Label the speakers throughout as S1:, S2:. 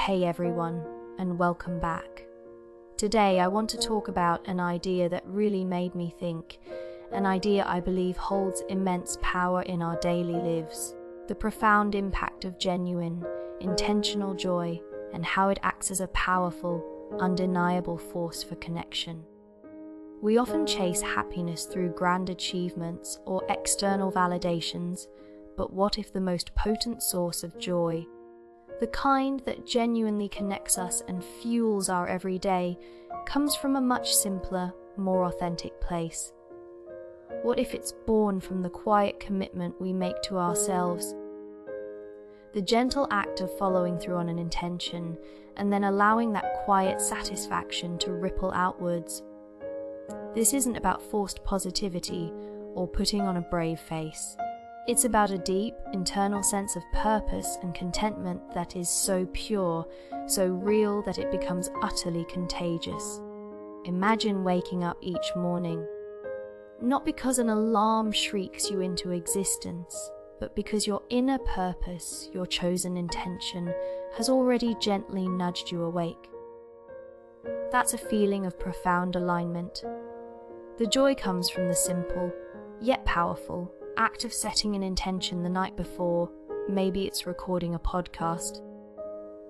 S1: Hey everyone, and welcome back. Today I want to talk about an idea that really made me think, an idea I believe holds immense power in our daily lives, the profound impact of genuine, intentional joy and how it acts as a powerful, undeniable force for connection. We often chase happiness through grand achievements or external validations, but what if the most potent source of joy, the kind that genuinely connects us and fuels our everyday, comes from a much simpler, more authentic place? What if it's born from the quiet commitment we make to ourselves? The gentle act of following through on an intention and then allowing that quiet satisfaction to ripple outwards. This isn't about forced positivity or putting on a brave face. It's about a deep, internal sense of purpose and contentment that is so pure, so real that it becomes utterly contagious. Imagine waking up each morning, not because an alarm shrieks you into existence, but because your inner purpose, your chosen intention, has already gently nudged you awake. That's a feeling of profound alignment. The joy comes from the simple, yet powerful, act of setting an intention the night before. Maybe it's recording a podcast,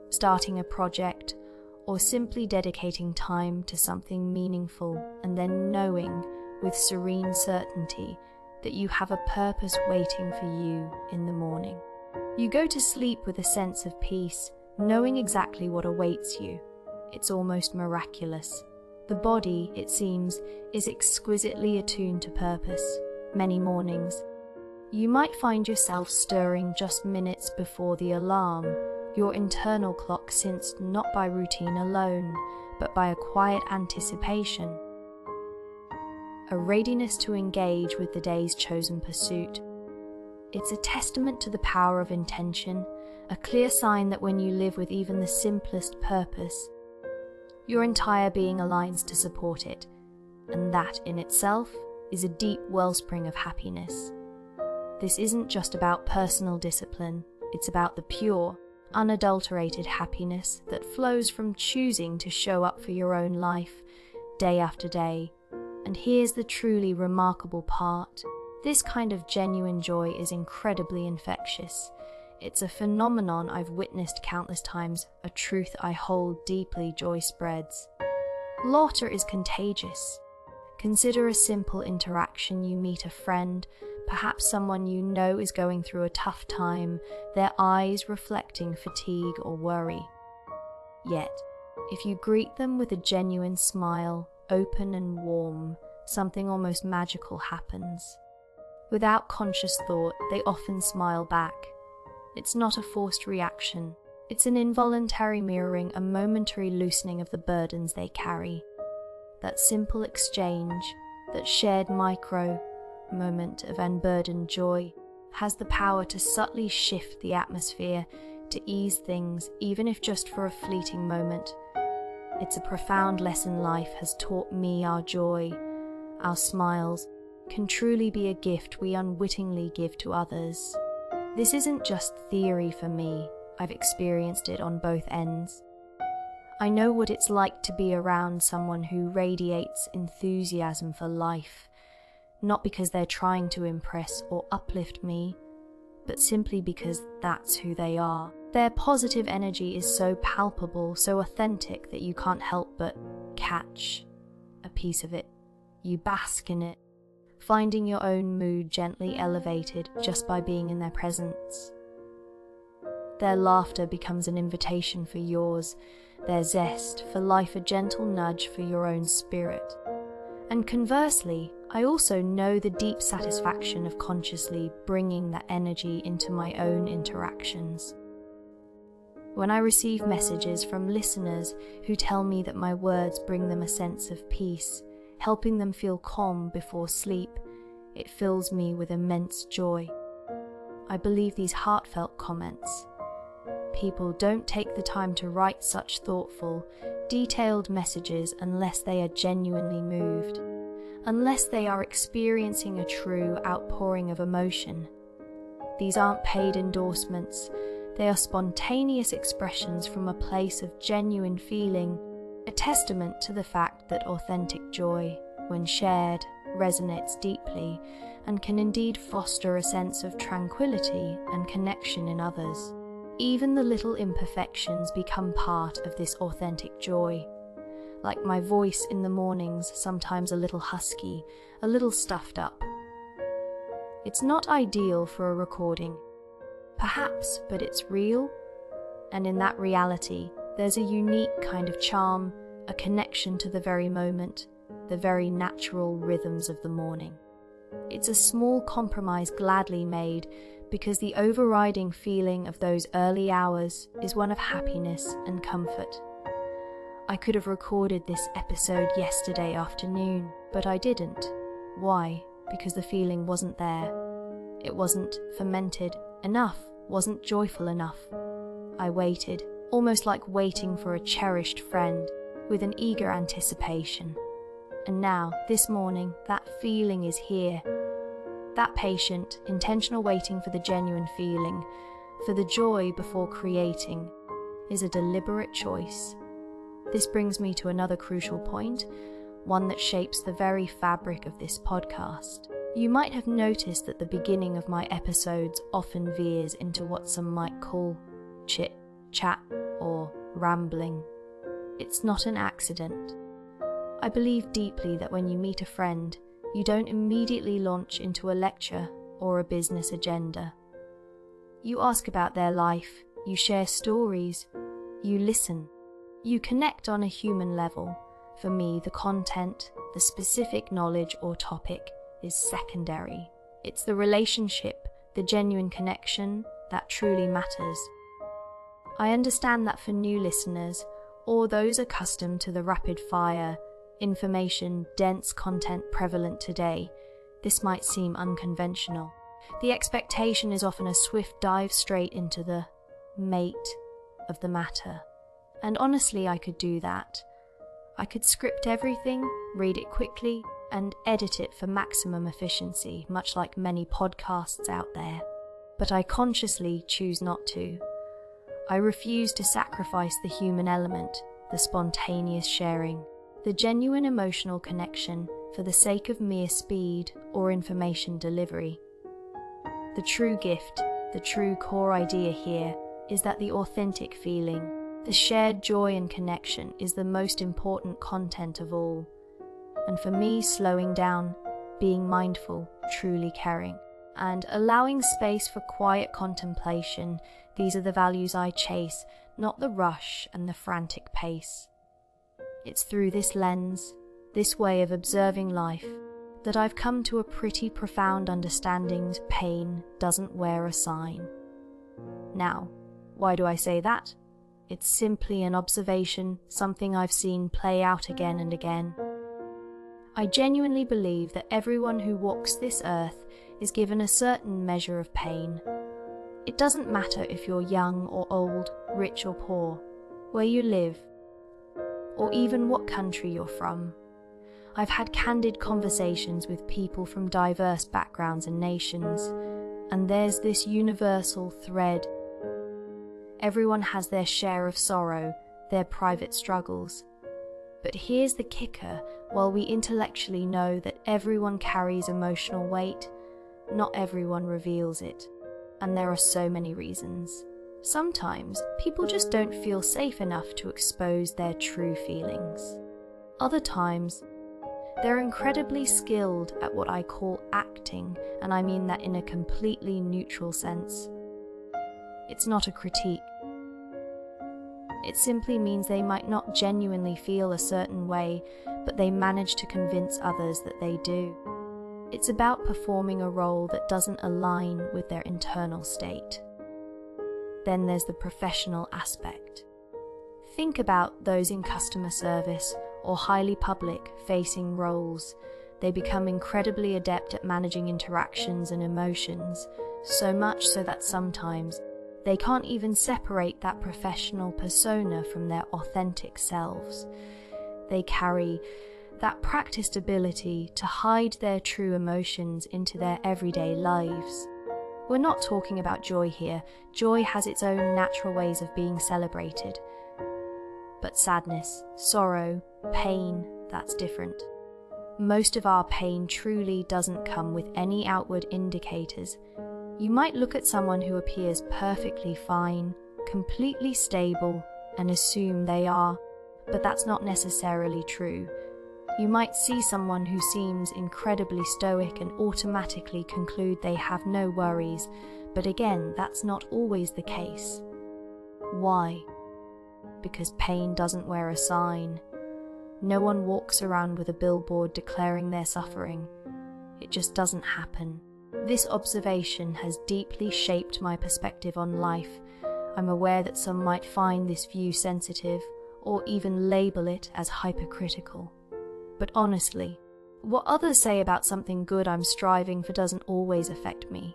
S1: starting a project, or simply dedicating time to something meaningful, and then knowing with serene certainty that you have a purpose waiting for you in the morning. You go to sleep with a sense of peace, knowing exactly what awaits you. It's almost miraculous. The body, it seems, is exquisitely attuned to purpose. Many mornings, you might find yourself stirring just minutes before the alarm, your internal clock sensed not by routine alone, but by a quiet anticipation. A readiness to engage with the day's chosen pursuit. It's a testament to the power of intention, a clear sign that when you live with even the simplest purpose, your entire being aligns to support it, and that in itself is a deep wellspring of happiness. This isn't just about personal discipline, it's about the pure, unadulterated happiness that flows from choosing to show up for your own life, day after day. And here's the truly remarkable part. This kind of genuine joy is incredibly infectious. It's a phenomenon I've witnessed countless times, a truth I hold deeply. Joy spreads. Laughter is contagious. Consider a simple interaction. You meet a friend, perhaps someone you know is going through a tough time, their eyes reflecting fatigue or worry. Yet, if you greet them with a genuine smile, open and warm, something almost magical happens. Without conscious thought, they often smile back. It's not a forced reaction. It's an involuntary mirroring, a momentary loosening of the burdens they carry. That simple exchange, that shared micro moment of unburdened joy, has the power to subtly shift the atmosphere, to ease things, even if just for a fleeting moment. It's a profound lesson life has taught me. Our joy, our smiles, can truly be a gift we unwittingly give to others. This isn't just theory for me. I've experienced it on both ends. I know what it's like to be around someone who radiates enthusiasm for life, not because they're trying to impress or uplift me, but simply because that's who they are. Their positive energy is so palpable, so authentic that you can't help but catch a piece of it. You bask in it, finding your own mood gently elevated just by being in their presence. Their laughter becomes an invitation for yours, their zest for life a gentle nudge for your own spirit. And conversely, I also know the deep satisfaction of consciously bringing that energy into my own interactions. When I receive messages from listeners who tell me that my words bring them a sense of peace, helping them feel calm before sleep, it fills me with immense joy. I believe these heartfelt comments. People don't take the time to write such thoughtful, detailed messages unless they are genuinely moved, unless they are experiencing a true outpouring of emotion. These aren't paid endorsements. They are spontaneous expressions from a place of genuine feeling, a testament to the fact that authentic joy, when shared, resonates deeply and can indeed foster a sense of tranquility and connection in others. Even the little imperfections become part of this authentic joy. Like my voice in the mornings, sometimes a little husky, a little stuffed up. It's not ideal for a recording, perhaps, but it's real. And in that reality, there's a unique kind of charm, a connection to the very moment, the very natural rhythms of the morning. It's a small compromise gladly made, because the overriding feeling of those early hours is one of happiness and comfort. I could have recorded this episode yesterday afternoon, but I didn't. Why? Because the feeling wasn't there. It wasn't fermented enough, wasn't joyful enough. I waited, almost like waiting for a cherished friend, with an eager anticipation. And now, this morning, that feeling is here. That patient, intentional waiting for the genuine feeling, for the joy before creating, is a deliberate choice. This brings me to another crucial point, one that shapes the very fabric of this podcast. You might have noticed that the beginning of my episodes often veers into what some might call chit, chat, or rambling. It's not an accident. I believe deeply that when you meet a friend, you don't immediately launch into a lecture or a business agenda. You ask about their life, you share stories, you listen, you connect on a human level. For me, the content, the specific knowledge or topic is secondary. It's the relationship, the genuine connection that truly matters. I understand that for new listeners, or those accustomed to the rapid-fire, information-dense content prevalent today, this might seem unconventional. The expectation is often a swift dive straight into the mate of the matter. And honestly, I could do that. I could script everything, read it quickly, and edit it for maximum efficiency, much like many podcasts out there. But I consciously choose not to. I refuse to sacrifice the human element, the spontaneous sharing, the genuine emotional connection for the sake of mere speed or information delivery. The true gift, the true core idea here, is that the authentic feeling, the shared joy and connection is the most important content of all. And for me, slowing down, being mindful, truly caring, and allowing space for quiet contemplation, these are the values I chase, not the rush and the frantic pace. It's through this lens, this way of observing life, that I've come to a pretty profound understanding pain doesn't wear a sign. Now, why do I say that? It's simply an observation, something I've seen play out again and again. I genuinely believe that everyone who walks this earth is given a certain measure of pain. It doesn't matter if you're young or old, rich or poor, where you live, or even what country you're from. I've had candid conversations with people from diverse backgrounds and nations, and there's this universal thread. Everyone has their share of sorrow, their private struggles. But here's the kicker: while we intellectually know that everyone carries emotional weight, not everyone reveals it. And there are so many reasons. Sometimes people just don't feel safe enough to expose their true feelings. Other times, they're incredibly skilled at what I call acting, and I mean that in a completely neutral sense. It's not a critique. It simply means they might not genuinely feel a certain way, but they manage to convince others that they do. It's about performing a role that doesn't align with their internal state. Then there's the professional aspect. Think about those in customer service or highly public-facing roles. They become incredibly adept at managing interactions and emotions, so much so that sometimes they can't even separate that professional persona from their authentic selves. They carry that practiced ability to hide their true emotions into their everyday lives, We're not talking about joy here. Joy has its own natural ways of being celebrated. But sadness, sorrow, pain, that's different. Most of our pain truly doesn't come with any outward indicators. You might look at someone who appears perfectly fine, completely stable, and assume they are, but that's not necessarily true. You might see someone who seems incredibly stoic and automatically conclude they have no worries, but again, that's not always the case. Why? Because pain doesn't wear a sign. No one walks around with a billboard declaring they're suffering. It just doesn't happen. This observation has deeply shaped my perspective on life. I'm aware that some might find this view sensitive, or even label it as hypercritical. But honestly, what others say about something good I'm striving for doesn't always affect me.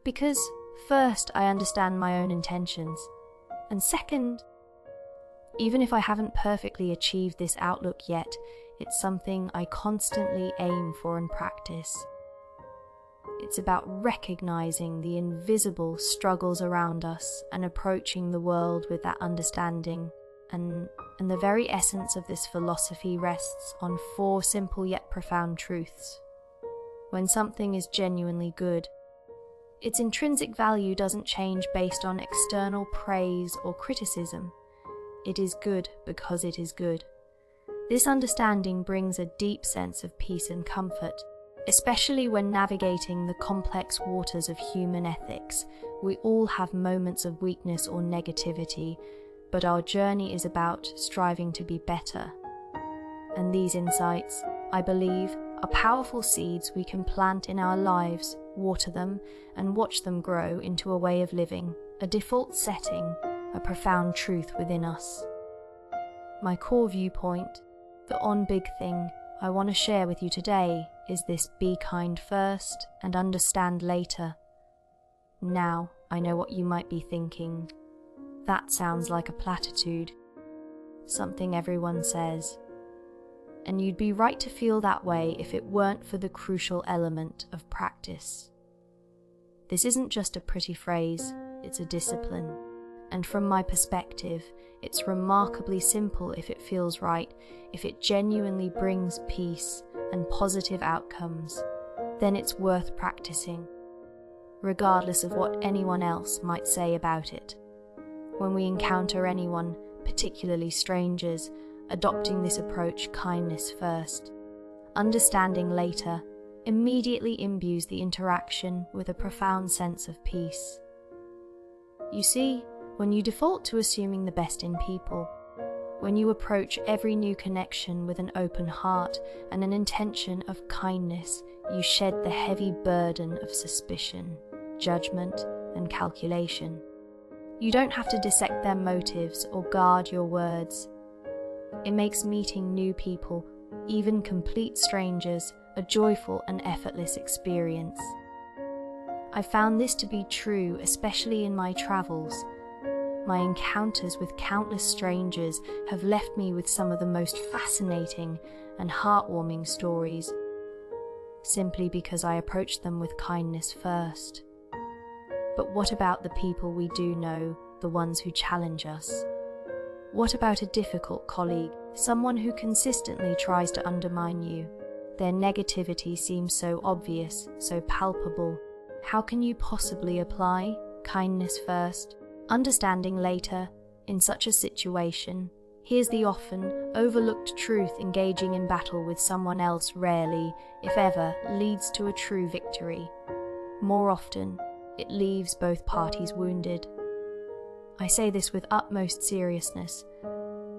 S1: Because, first, I understand my own intentions, and second, even if I haven't perfectly achieved this outlook yet, it's something I constantly aim for and practice. It's about recognizing the invisible struggles around us and approaching the world with that understanding. And the very essence of this philosophy rests on 4 simple yet profound truths. When something is genuinely good, its intrinsic value doesn't change based on external praise or criticism. It is good because it is good. This understanding brings a deep sense of peace and comfort, especially when navigating the complex waters of human ethics. We all have moments of weakness or negativity, but our journey is about striving to be better. And these insights, I believe, are powerful seeds we can plant in our lives, water them, and watch them grow into a way of living, a default setting, a profound truth within us. My core viewpoint, the big thing I want to share with you today is this: be kind first and understand later. Now, I know what you might be thinking. That sounds like a platitude, something everyone says. And you'd be right to feel that way if it weren't for the crucial element of practice. This isn't just a pretty phrase, it's a discipline. And from my perspective, it's remarkably simple if it feels right, if it genuinely brings peace and positive outcomes, then it's worth practicing, regardless of what anyone else might say about it. When we encounter anyone, particularly strangers, adopting this approach, kindness first, understanding later, immediately imbues the interaction with a profound sense of peace. You see, when you default to assuming the best in people, when you approach every new connection with an open heart and an intention of kindness, you shed the heavy burden of suspicion, judgment, and calculation. You don't have to dissect their motives or guard your words. It makes meeting new people, even complete strangers, a joyful and effortless experience. I found this to be true, especially in my travels. My encounters with countless strangers have left me with some of the most fascinating and heartwarming stories, simply because I approached them with kindness first. But what about the people we do know, the ones who challenge us? What about a difficult colleague, someone who consistently tries to undermine you? Their negativity seems so obvious, so palpable. How can you possibly apply kindness first, understanding later, in such a situation? Here's the often overlooked truth: engaging in battle with someone else rarely, if ever, leads to a true victory. More often, it leaves both parties wounded. I say this with utmost seriousness,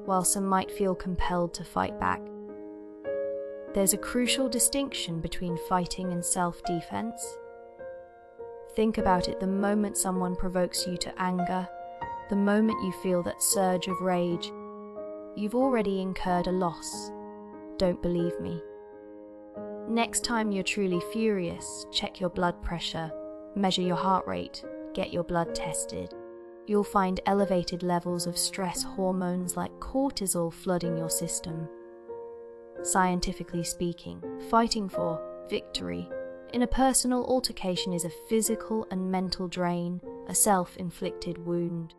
S1: while some might feel compelled to fight back. There's a crucial distinction between fighting and self-defense. Think about it: the moment someone provokes you to anger, the moment you feel that surge of rage, you've already incurred a loss. Don't believe me? Next time you're truly furious, check your blood pressure, measure your heart rate, get your blood tested. You'll find elevated levels of stress hormones like cortisol flooding your system. Scientifically speaking, fighting for victory In a personal altercation is a physical and mental drain, a self-inflicted wound.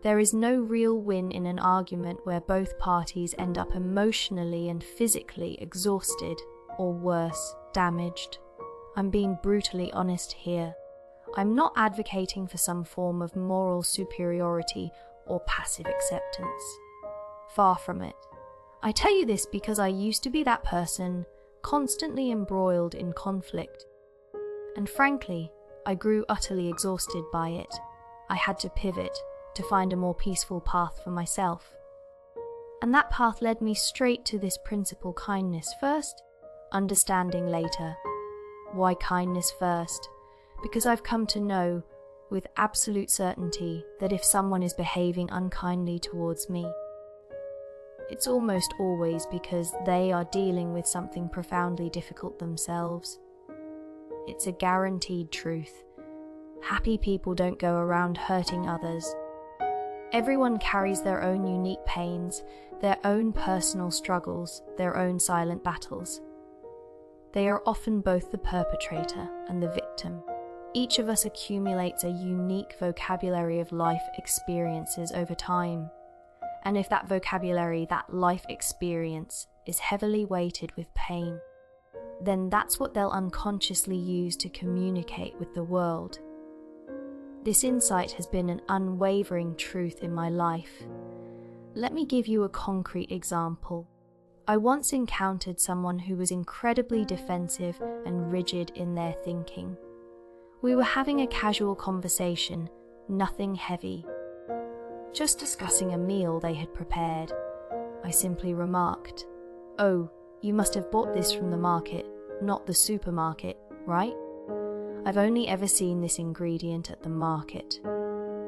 S1: There is no real win in an argument where both parties end up emotionally and physically exhausted, or worse, damaged. I'm being brutally honest here. I'm not advocating for some form of moral superiority or passive acceptance. Far from it. I tell you this because I used to be that person, constantly embroiled in conflict. And frankly, I grew utterly exhausted by it. I had to pivot to find a more peaceful path for myself. And that path led me straight to this principle: kindness first, understanding later. Why kindness first? Because I've come to know with absolute certainty that if someone is behaving unkindly towards me, it's almost always because they are dealing with something profoundly difficult themselves. It's a guaranteed truth. Happy people don't go around hurting others. Everyone carries their own unique pains, their own personal struggles, their own silent battles. They are often both the perpetrator and the victim. Each of us accumulates a unique vocabulary of life experiences over time. And if that vocabulary, that life experience, is heavily weighted with pain, then that's what they'll unconsciously use to communicate with the world. This insight has been an unwavering truth in my life. Let me give you a concrete example. I once encountered someone who was incredibly defensive and rigid in their thinking. We were having a casual conversation, nothing heavy. Just discussing a meal they had prepared. I simply remarked, "Oh, you must have bought this from the market, not the supermarket, right? I've only ever seen this ingredient at the market."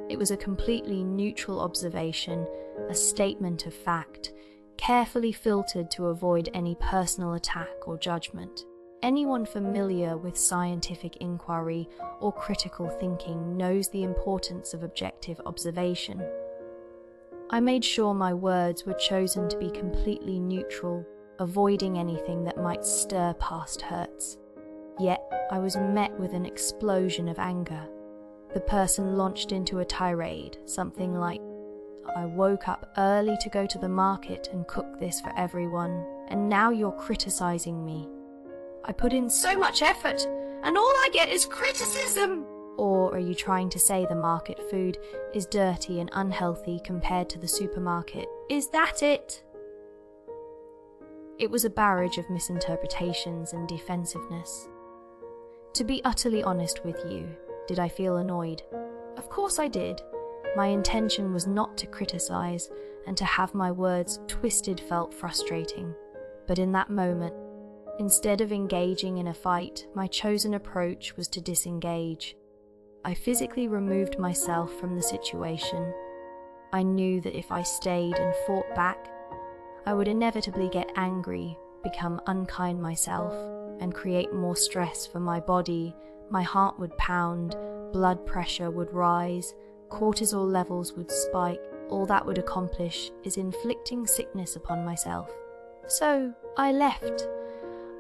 S1: It was a completely neutral observation, a statement of fact, carefully filtered to avoid any personal attack or judgment. Anyone familiar with scientific inquiry or critical thinking knows the importance of objective observation. I made sure my words were chosen to be completely neutral, avoiding anything that might stir past hurts. Yet, I was met with an explosion of anger. The person launched into a tirade, something like, "I woke up early to go to the market and cook this for everyone, and now you're criticizing me. I put in so much effort, and all I get is criticism." Or are you trying to say the market food is dirty and unhealthy compared to the supermarket? Is that it? It was a barrage of misinterpretations and defensiveness. To be utterly honest with you, did I feel annoyed? Of course I did. My intention was not to criticize, and to have my words twisted felt frustrating. But in that moment, instead of engaging in a fight, my chosen approach was to disengage. I physically removed myself from the situation. I knew that if I stayed and fought back, I would inevitably get angry, become unkind myself, and create more stress for my body. My heart would pound, blood pressure would rise, cortisol levels would spike. All that would accomplish is inflicting sickness upon myself. So I left.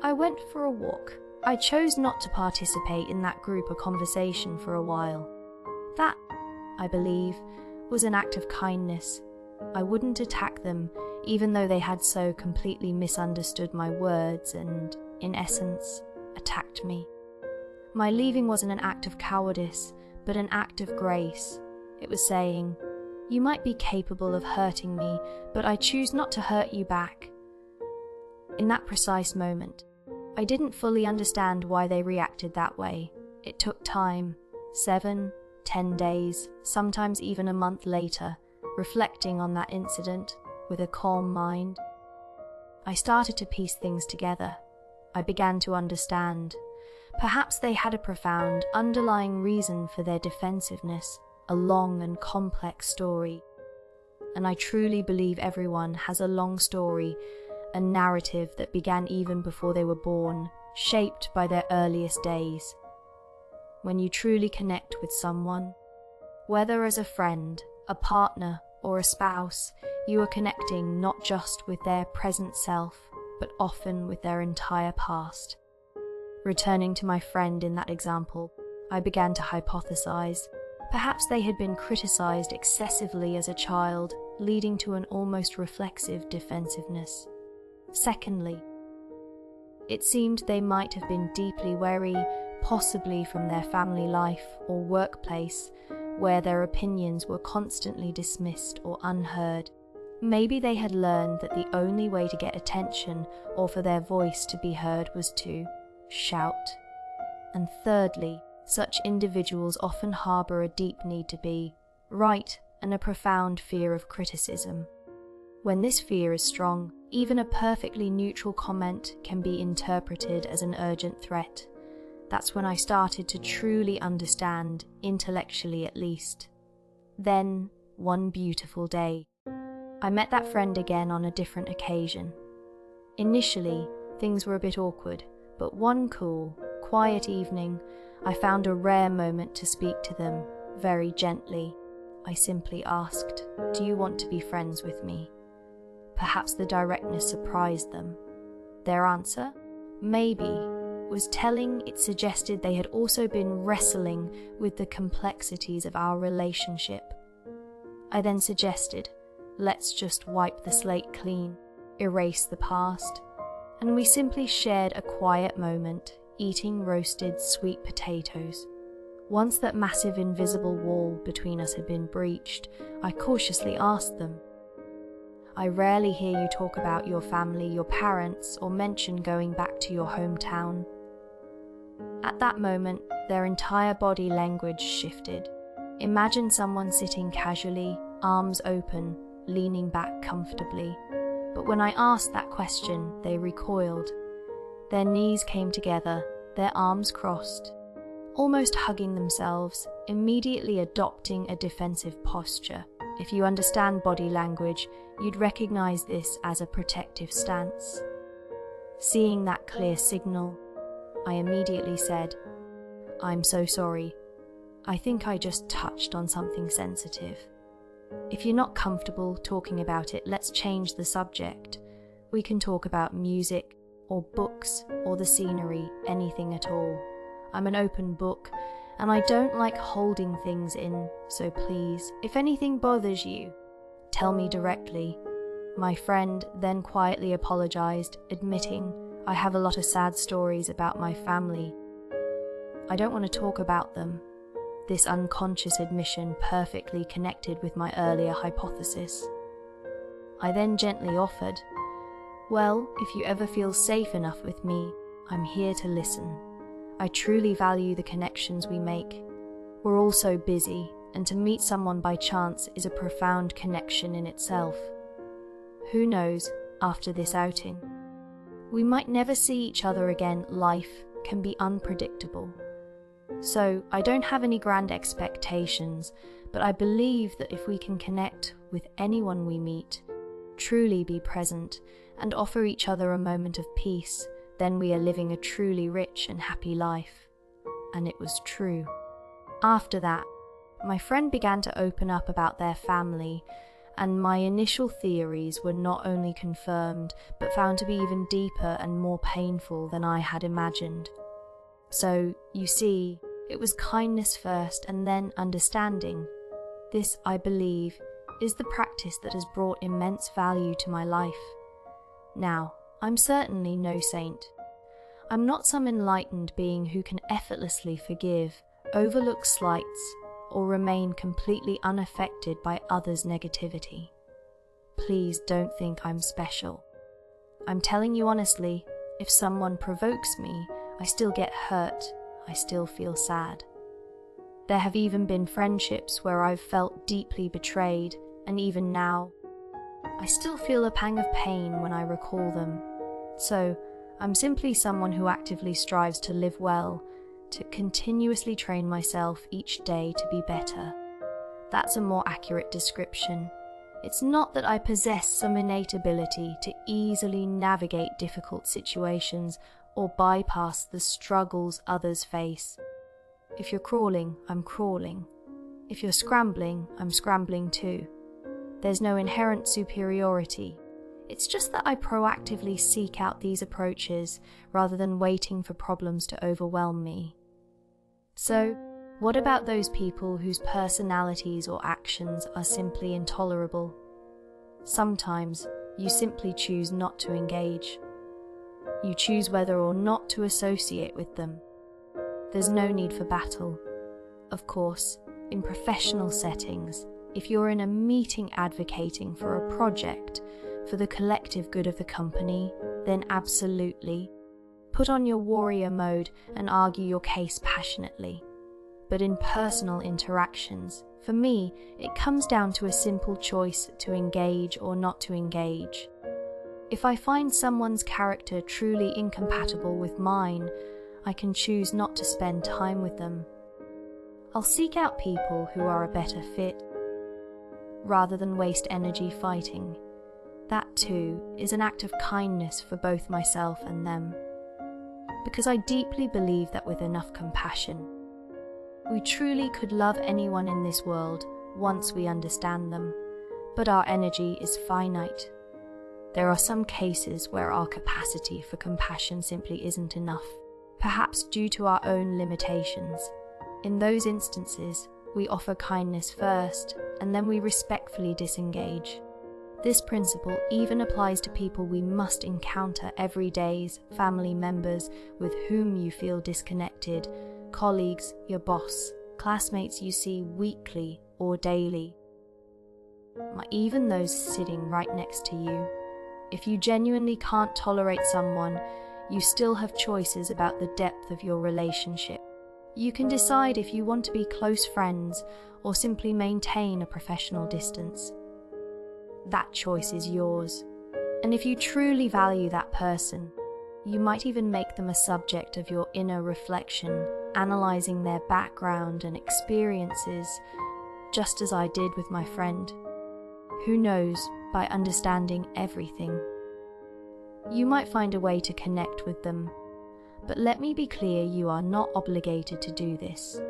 S1: I went for a walk. I chose not to participate in that group or conversation for a while. That, I believe, was an act of kindness. I wouldn't attack them, even though they had so completely misunderstood my words and, in essence, attacked me. My leaving wasn't an act of cowardice, but an act of grace. It was saying, "You might be capable of hurting me, but I choose not to hurt you back." In that precise moment, I didn't fully understand why they reacted that way. It took time, 7, 10 days, sometimes even a month later, reflecting on that incident with a calm mind. I started to piece things together. I began to understand. Perhaps they had a profound, underlying reason for their defensiveness, a long and complex story. And I truly believe everyone has a long story, a narrative that began even before they were born, shaped by their earliest days. When you truly connect with someone, whether as a friend, a partner, or a spouse, you are connecting not just with their present self, but often with their entire past. Returning to my friend in that example, I began to hypothesize. Perhaps they had been criticized excessively as a child, leading to an almost reflexive defensiveness. Secondly, it seemed they might have been deeply wary, possibly from their family life or workplace, where their opinions were constantly dismissed or unheard. Maybe they had learned that the only way to get attention or for their voice to be heard was to shout. And thirdly, such individuals often harbor a deep need to be right and a profound fear of criticism. When this fear is strong, even a perfectly neutral comment can be interpreted as an urgent threat. That's when I started to truly understand, intellectually at least. Then, one beautiful day, I met that friend again on a different occasion. Initially, things were a bit awkward, but one cool, quiet evening, I found a rare moment to speak to them, very gently. I simply asked, "Do you want to be friends with me?" Perhaps the directness surprised them. Their answer, maybe, was telling. It suggested they had also been wrestling with the complexities of our relationship. I then suggested, let's just wipe the slate clean, erase the past, and we simply shared a quiet moment, eating roasted sweet potatoes. Once that massive invisible wall between us had been breached, I cautiously asked them, "I rarely hear you talk about your family, your parents, or mention going back to your hometown." At that moment, their entire body language shifted. Imagine someone sitting casually, arms open, leaning back comfortably. But when I asked that question, they recoiled. Their knees came together, their arms crossed, almost hugging themselves, immediately adopting a defensive posture. If you understand body language, you'd recognize this as a protective stance. Seeing that clear signal, I immediately said, "I'm so sorry. I think I just touched on something sensitive. If you're not comfortable talking about it, let's change the subject. We can talk about music, or books, or the scenery, anything at all. I'm an open book, and I don't like holding things in, so please, if anything bothers you, tell me directly." My friend then quietly apologized, admitting, "I have a lot of sad stories about my family. I don't want to talk about them." This unconscious admission perfectly connected with my earlier hypothesis. I then gently offered, "Well, if you ever feel safe enough with me, I'm here to listen. I truly value the connections we make. We're all so busy, and to meet someone by chance is a profound connection in itself. Who knows, after this outing, we might never see each other again. Life can be unpredictable. So I don't have any grand expectations, but I believe that if we can connect with anyone we meet, truly be present, and offer each other a moment of peace, then we are living a truly rich and happy life." And it was true. After that, my friend began to open up about their family, and my initial theories were not only confirmed, but found to be even deeper and more painful than I had imagined. So, you see, it was kindness first and then understanding. This, I believe, is the practice that has brought immense value to my life. Now, I'm certainly no saint. I'm not some enlightened being who can effortlessly forgive, overlook slights, or remain completely unaffected by others' negativity. Please don't think I'm special. I'm telling you honestly, if someone provokes me, I still get hurt, I still feel sad. There have even been friendships where I've felt deeply betrayed, and even now, I still feel a pang of pain when I recall them. So, I'm simply someone who actively strives to live well, to continuously train myself each day to be better. That's a more accurate description. It's not that I possess some innate ability to easily navigate difficult situations or bypass the struggles others face. If you're crawling, I'm crawling. If you're scrambling, I'm scrambling too. There's no inherent superiority. It's just that I proactively seek out these approaches rather than waiting for problems to overwhelm me. So, what about those people whose personalities or actions are simply intolerable? Sometimes you simply choose not to engage. You choose whether or not to associate with them. There's no need for battle. Of course, in professional settings, if you're in a meeting advocating for a project for the collective good of the company, then absolutely, put on your warrior mode and argue your case passionately. But in personal interactions, for me, it comes down to a simple choice to engage or not to engage. If I find someone's character truly incompatible with mine, I can choose not to spend time with them. I'll seek out people who are a better fit, rather than waste energy fighting. That too is an act of kindness for both myself and them. Because I deeply believe that with enough compassion, we truly could love anyone in this world once we understand them, but our energy is finite. There are some cases where our capacity for compassion simply isn't enough, perhaps due to our own limitations. In those instances, we offer kindness first, and then we respectfully disengage. This principle even applies to people we must encounter every day, family members with whom you feel disconnected, colleagues, your boss, classmates you see weekly or daily, even those sitting right next to you. If you genuinely can't tolerate someone, you still have choices about the depth of your relationship. You can decide if you want to be close friends or simply maintain a professional distance. That choice is yours. And if you truly value that person, you might even make them a subject of your inner reflection, analyzing their background and experiences, just as I did with my friend. Who knows, by understanding everything, you might find a way to connect with them. But let me be clear, you are not obligated to do this.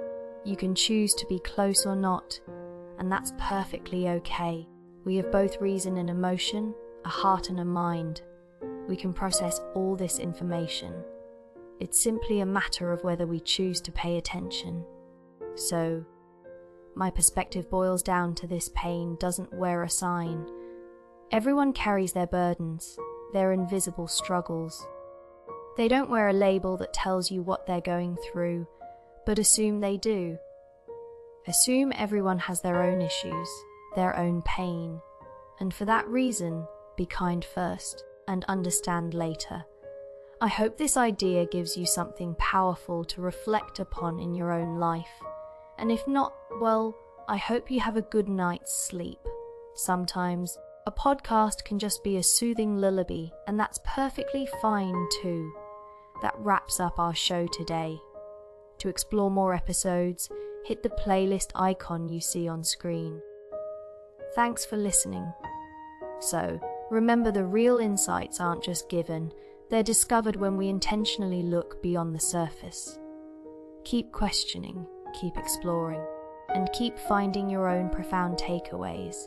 S1: You can choose to be close or not, and that's perfectly okay. We have both reason and emotion, a heart and a mind. We can process all this information. It's simply a matter of whether we choose to pay attention. So, my perspective boils down to this: pain doesn't wear a sign. Everyone carries their burdens, their invisible struggles. They don't wear a label that tells you what they're going through, but assume they do. Assume everyone has their own issues, their own pain, and for that reason, be kind first and understand later. I hope this idea gives you something powerful to reflect upon in your own life. And if not, well, I hope you have a good night's sleep. Sometimes, a podcast can just be a soothing lullaby, and that's perfectly fine too. That wraps up our show today. To explore more episodes, hit the playlist icon you see on screen. Thanks for listening. So, remember, the real insights aren't just given, they're discovered when we intentionally look beyond the surface. Keep questioning, keep exploring, and keep finding your own profound takeaways.